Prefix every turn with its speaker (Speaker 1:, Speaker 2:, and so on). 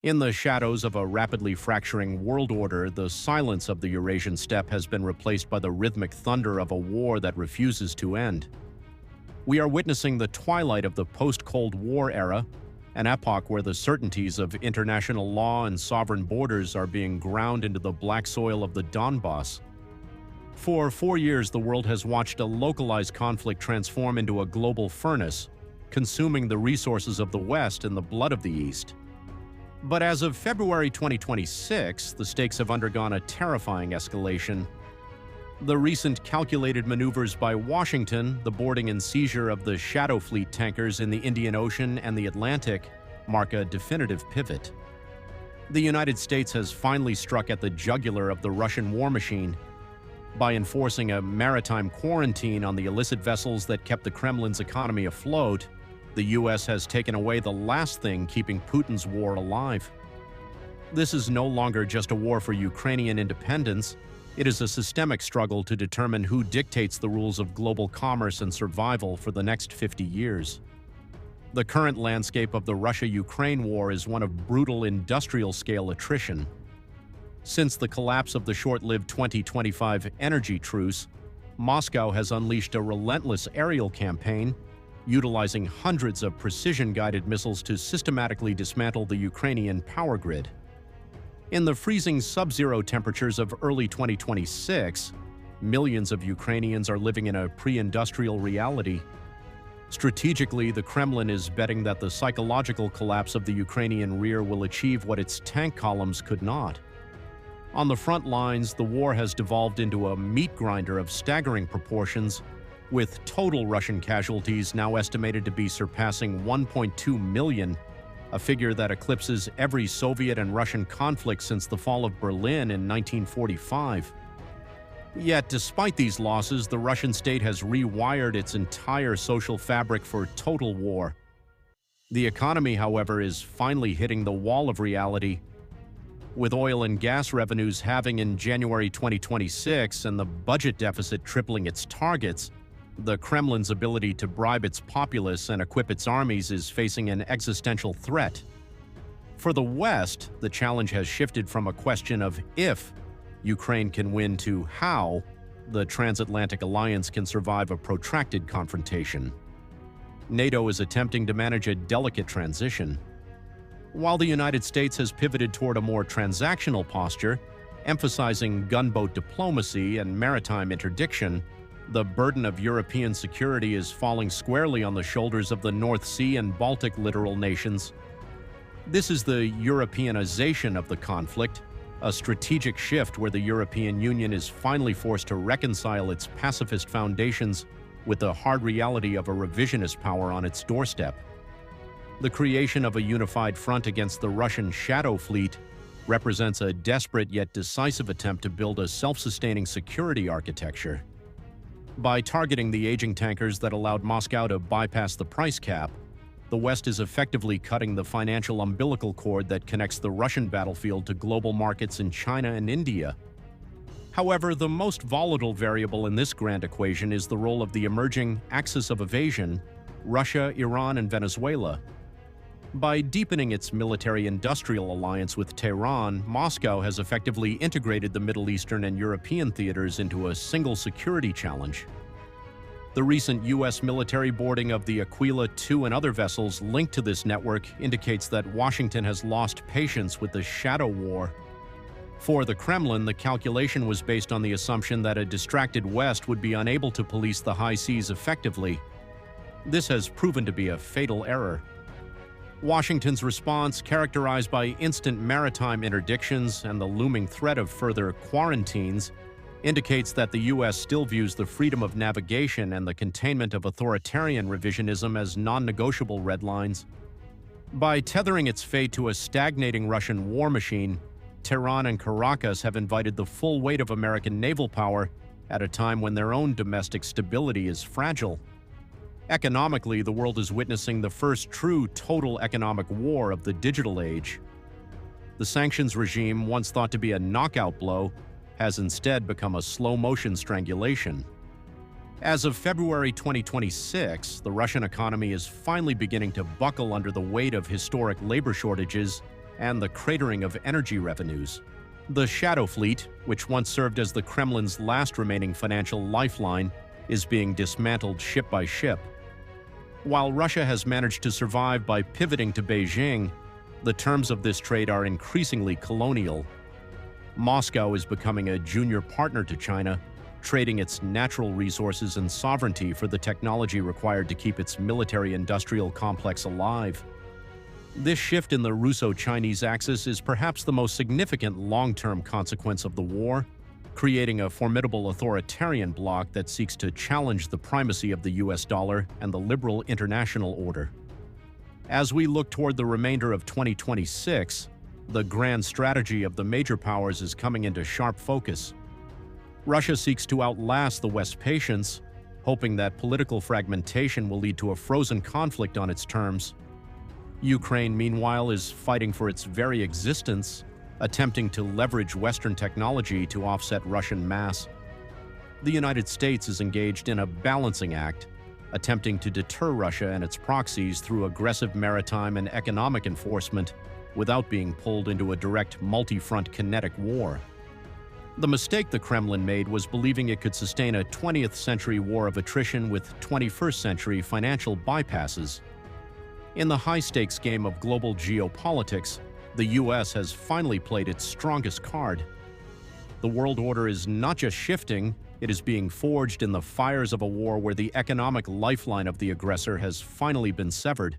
Speaker 1: In the shadows of a rapidly fracturing world order, the silence of the Eurasian steppe has been replaced by the rhythmic thunder of a war that refuses to end. We are witnessing the twilight of the post-Cold War era, an epoch where the certainties of international law and sovereign borders are being ground into the black soil of the Donbass. For 4 years, the world has watched a localized conflict transform into a global furnace, consuming the resources of the West and the blood of the East. But as of February 2026, the stakes have undergone a terrifying escalation. The recent calculated maneuvers by Washington, the boarding and seizure of the Shadow Fleet tankers in the Indian Ocean and the Atlantic, mark a definitive pivot. The United States has finally struck at the jugular of the Russian war machine. By enforcing a maritime quarantine on the illicit vessels that kept the Kremlin's economy afloat, the U.S. has taken away the last thing keeping Putin's war alive. This is no longer just a war for Ukrainian independence. It is a systemic struggle to determine who dictates the rules of global commerce and survival for the next 50 years. The current landscape of the Russia-Ukraine war is one of brutal industrial-scale attrition. Since the collapse of the short-lived 2025 energy truce, Moscow has unleashed a relentless aerial campaign, utilizing hundreds of precision-guided missiles to systematically dismantle the Ukrainian power grid. In the freezing sub-zero temperatures of early 2026, millions of Ukrainians are living in a pre-industrial reality. Strategically, the Kremlin is betting that the psychological collapse of the Ukrainian rear will achieve what its tank columns could not. On the front lines, the war has devolved into a meat grinder of staggering proportions, with total Russian casualties now estimated to be surpassing 1.2 million, a figure that eclipses every Soviet and Russian conflict since the fall of Berlin in 1945. Yet, despite these losses, the Russian state has rewired its entire social fabric for total war. The economy, however, is finally hitting the wall of reality. With oil and gas revenues halving in January 2026 and the budget deficit tripling its targets, the Kremlin's ability to bribe its populace and equip its armies is facing an existential threat. For the West, the challenge has shifted from a question of if Ukraine can win to how the transatlantic alliance can survive a protracted confrontation. NATO is attempting to manage a delicate transition. While the United States has pivoted toward a more transactional posture, emphasizing gunboat diplomacy and maritime interdiction, the burden of European security is falling squarely on the shoulders of the North Sea and Baltic littoral nations. This is the Europeanization of the conflict, a strategic shift where the European Union is finally forced to reconcile its pacifist foundations with the hard reality of a revisionist power on its doorstep. The creation of a unified front against the Russian Shadow Fleet represents a desperate yet decisive attempt to build a self-sustaining security architecture. By targeting the aging tankers that allowed Moscow to bypass the price cap, the West is effectively cutting the financial umbilical cord that connects the Russian battlefield to global markets in China and India. However, the most volatile variable in this grand equation is the role of the emerging axis of evasion, Russia, Iran, and Venezuela. By deepening its military-industrial alliance with Tehran, Moscow has effectively integrated the Middle Eastern and European theaters into a single security challenge. The recent U.S. military boarding of the Aquila II and other vessels linked to this network indicates that Washington has lost patience with the shadow war. For the Kremlin, the calculation was based on the assumption that a distracted West would be unable to police the high seas effectively. This has proven to be a fatal error. Washington's response, characterized by instant maritime interdictions and the looming threat of further quarantines, indicates that the U.S. still views the freedom of navigation and the containment of authoritarian revisionism as non-negotiable red lines. By tethering its fate to a stagnating Russian war machine, Tehran and Caracas have invited the full weight of American naval power at a time when their own domestic stability is fragile. Economically, the world is witnessing the first true total economic war of the digital age. The sanctions regime, once thought to be a knockout blow, has instead become a slow-motion strangulation. As of February 2026, the Russian economy is finally beginning to buckle under the weight of historic labor shortages and the cratering of energy revenues. The Shadow Fleet, which once served as the Kremlin's last remaining financial lifeline, is being dismantled ship by ship. While Russia has managed to survive by pivoting to Beijing, the terms of this trade are increasingly colonial. Moscow is becoming a junior partner to China, trading its natural resources and sovereignty for the technology required to keep its military-industrial complex alive. This shift in the Russo-Chinese axis is perhaps the most significant long-term consequence of the war, creating a formidable authoritarian bloc that seeks to challenge the primacy of the US dollar and the liberal international order. As we look toward the remainder of 2026, the grand strategy of the major powers is coming into sharp focus. Russia seeks to outlast the West's patience, hoping that political fragmentation will lead to a frozen conflict on its terms. Ukraine, meanwhile, is fighting for its very existence, attempting to leverage Western technology to offset Russian mass. The United States is engaged in a balancing act, attempting to deter Russia and its proxies through aggressive maritime and economic enforcement without being pulled into a direct multi-front kinetic war. The mistake the Kremlin made was believing it could sustain a 20th century war of attrition with 21st century financial bypasses. In the high-stakes game of global geopolitics, the US has finally played its strongest card. The world order is not just shifting, it is being forged in the fires of a war where the economic lifeline of the aggressor has finally been severed.